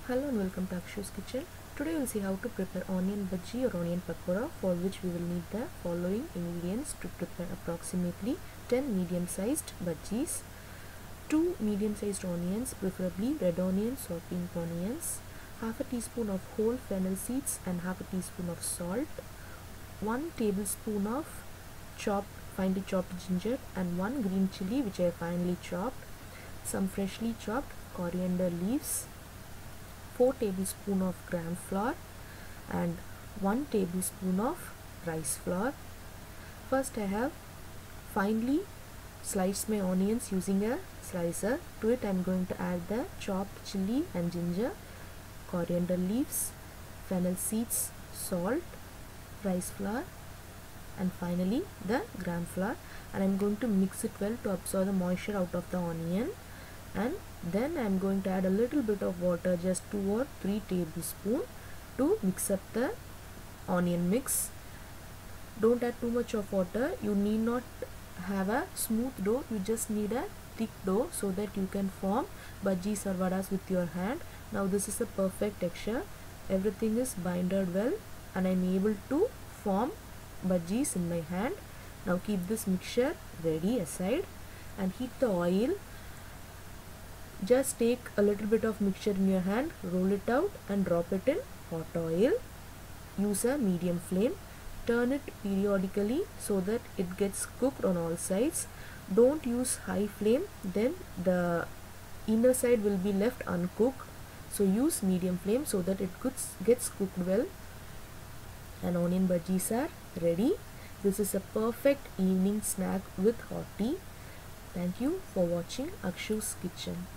Hello and welcome to Akshu's Kitchen. Today we'll see how to prepare onion bhaji or onion pakora, for which we will need the following ingredients to prepare approximately 10 medium-sized bhajis, 2 medium-sized onions, preferably red onions or pink onions, half a teaspoon of whole fennel seeds and half a teaspoon of salt, 1 tablespoon of finely chopped ginger and 1 green chili which I have finely chopped, some freshly chopped coriander leaves, 4 tablespoons of gram flour and 1 tablespoon of rice flour. First I have finely sliced my onions using a slicer. To it I am going to add the chopped chili and ginger, coriander leaves, fennel seeds, salt, rice flour and finally the gram flour, and I am going to mix it well to absorb the moisture out of the onion. And then I am going to add a little bit of water, just 2 or 3 tablespoons, to mix up the onion mix. Don't add too much of water. You need not have a smooth dough, you just need a thick dough so that you can form bhajis or vadas with your hand. Now this is a perfect texture. Everything is binded well and I am able to form bhajis in my hand. Now keep this mixture ready aside and heat the oil. Just take a little bit of mixture in your hand, roll it out and drop it in hot oil. Use a medium flame. Turn it periodically so that it gets cooked on all sides. Don't use high flame, then the inner side will be left uncooked. So use medium flame so that it gets cooked well. And onion bhajis are ready. This is a perfect evening snack with hot tea. Thank you for watching Akshu's Kitchen.